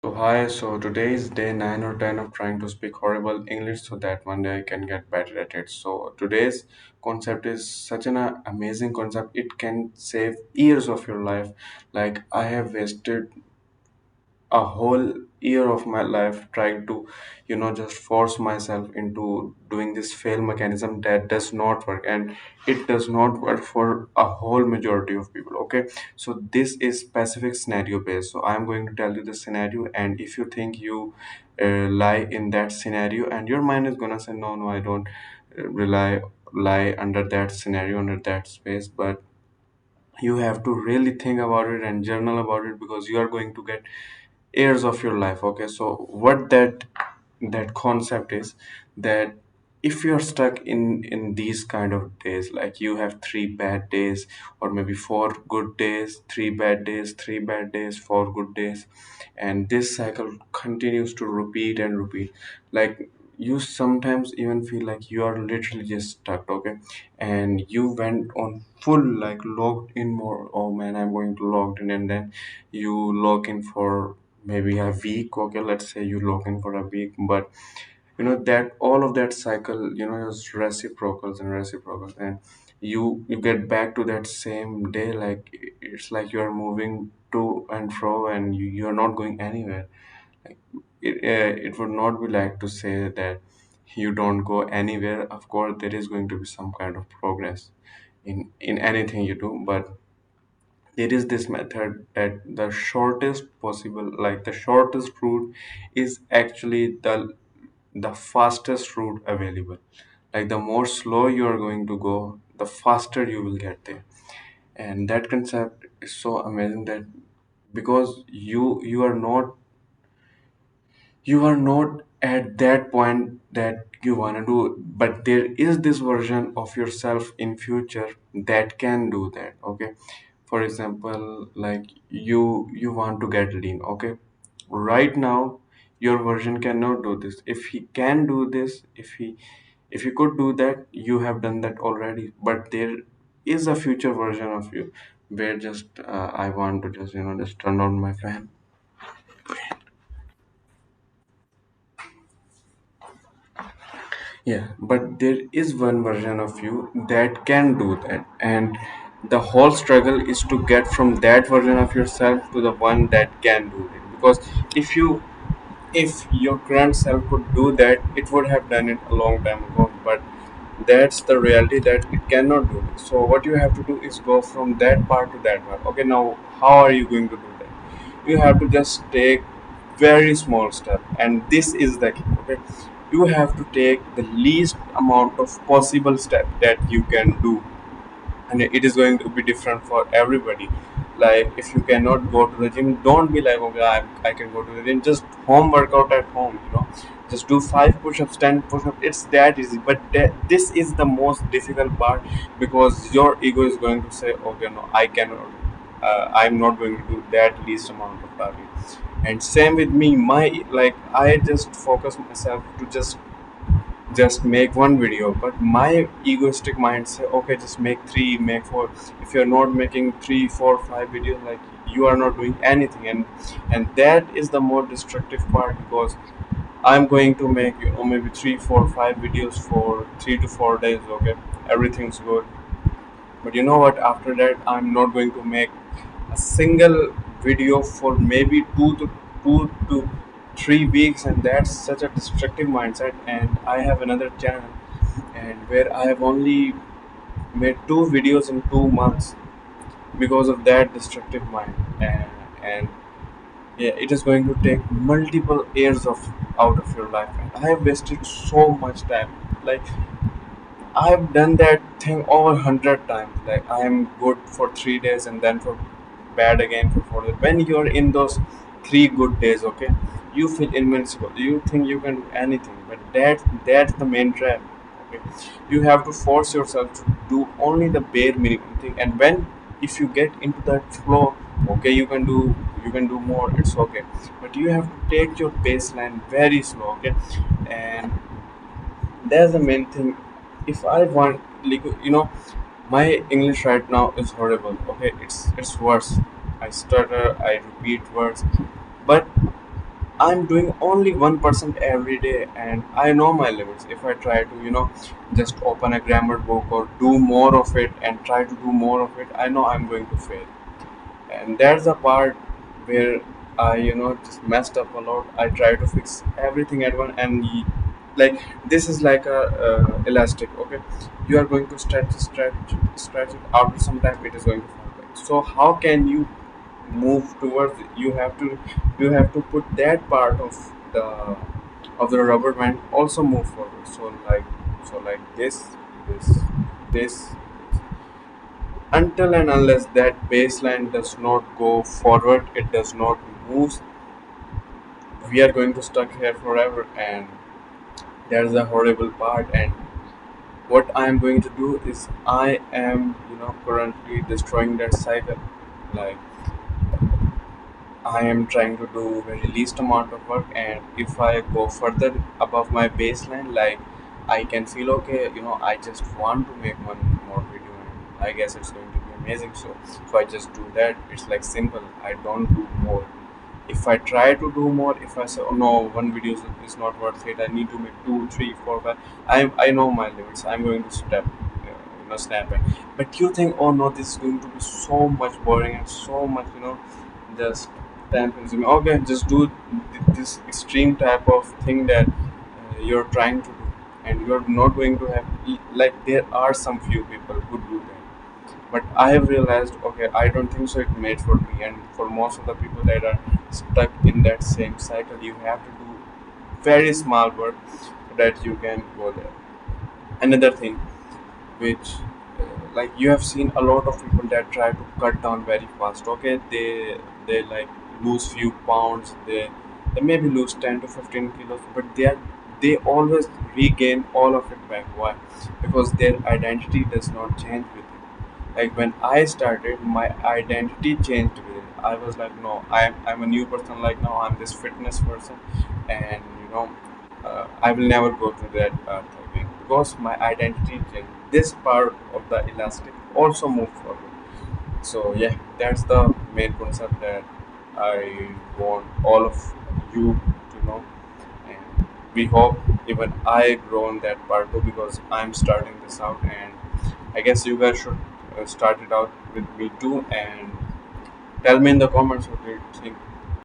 So hi, so today is day 9 or 10 of trying to speak horrible English so that one day I can get better at it. So today's concept is such an amazing concept. It can save years of your life. Like I have wasted a whole year of my life trying to just force myself into doing this fail mechanism that does not work, and it does not work for a whole majority of people. Okay, so this is specific scenario based, so I'm going to tell you the scenario, and if you think you lie in that scenario, and your mind is gonna say no, no, I don't rely lie under that scenario, under that space, but you have to really think about it and journal about it because you are going to get years of your life. Okay, so what that concept is that if you're stuck in these kind of days, like you have 3 bad days, or maybe 4 good days, 3 bad days, 3 bad days, 4 good days, and this cycle continues to repeat and repeat, like you sometimes even feel like you are literally just stuck. Okay, and you went on full like logged in more, oh man, I'm going to logged in, and then you log in for maybe a week. Okay, let's say you log in for a week, but that all of that cycle is reciprocals and reciprocals, and you get back to that same day, like it's like you are moving to and fro, and you're not going anywhere. Like it would not be like to say that you don't go anywhere. Of course there is going to be some kind of progress in anything you do, but there is this method that the shortest possible, like the shortest route is actually the fastest route available. Like the more slow you are going to go, the faster you will get there. And that concept is so amazing, that because you are not at that point that you want to do, but there is this version of yourself in future that can do that. Okay, for example, like you want to get lean. Okay, right now your version cannot do this. If he can do this, if he could do that, you have done that already, but there is a future version of you where just I want to just just turn on my fan. Yeah, but there is one version of you that can do that, and the whole struggle is to get from that version of yourself to the one that can do it. Because if your current self could do that, it would have done it a long time ago. But that's the reality, that it cannot do it. So what you have to do is go from that part to that part. Okay, now how are you going to do that? You have to just take very small step, and this is the key. Okay, you have to take the least amount of possible step that you can do, and it is going to be different for everybody. Like if you cannot go to the gym, don't be like, okay, I can go to the gym, just home workout at home, just do 5 push-ups, 10 push-ups. It's that easy, but this is the most difficult part, because your ego is going to say, okay, no, I cannot, I'm not going to do that least amount of target. And same with me, my, like I just focus myself to just make one video, but my egoistic mind say, okay, just make three, make four. If you're not making 3 4 5 videos, like you are not doing anything. And that is the more destructive part, because I'm going to make maybe 3 4 5 videos for 3 to 4 days. Okay, everything's good, but you know what, after that I'm not going to make a single video for maybe 2 to 3 weeks, and that's such a destructive mindset. And I have another channel, and where I have only made 2 videos in 2 months because of that destructive mind. And yeah, it is going to take multiple years of out of your life, and I have wasted so much time. Like I've done that thing over 100 times. Like I am good for 3 days and then for bad again for 4 days. When you're in those 3 good days, okay, you feel invincible. You think you can do anything, but that's the main trap. Okay, you have to force yourself to do only the bare minimum thing, and when if you get into that flow, okay, you can do more. It's okay, but you have to take your baseline very slow. Okay, and that's the main thing. If I want, like, my English right now is horrible. Okay, it's worse. I stutter, I repeat words, but I'm doing only 1% every day, and I know my limits. If I try to, just open a grammar book or do more of it and try to do more of it, I know I'm going to fail. And that's the part where I, just messed up a lot. I try to fix everything at once, and like this is like a elastic. Okay, you are going to stretch it. After some time, it is going to fall back. So how can you move towards it? You have to put that part the the rubber band also move forward. So like this until and unless that baseline does not go forward, it does not move, we are going to stuck here forever. And that's the horrible part. And what I am going to do is I am currently destroying that cycle. Like, I am trying to do very least amount of work, and if I go further above my baseline, like, I can feel okay. I just want to make one more video, and I guess it's going to be amazing. So I just do that. It's like simple. I don't do more. If I try to do more, if I say, oh no, one video is not worth it, I need to make two, three, four, five. I know my limits. I'm going to snap it. But you think, oh no, this is going to be so much boring and so much, just time consuming. Okay, just do this extreme type of thing that you're trying to do, and you're not going to have like there are some few people who do that. But I have realized, okay, I don't think so it made for me. And for most of the people that are stuck in that same cycle, you have to do very small work so that you can go there. Another thing which like you have seen a lot of people that try to cut down very fast. Okay, they like lose few pounds, they maybe lose 10 to 15 kilos, but they always regain all of it back. Why? Because their identity does not change with it. Like when I started, my identity changed with it. I was like, no, I'm a new person. Like now I'm this fitness person, and I will never go to that path again because my identity changed. This part of the elastic also moved forward. So yeah, that's the main concept that I want all of you to know, and we hope even I grown that part too, because I'm starting this out, and I guess you guys should start it out with me too. And tell me in the comments what you think.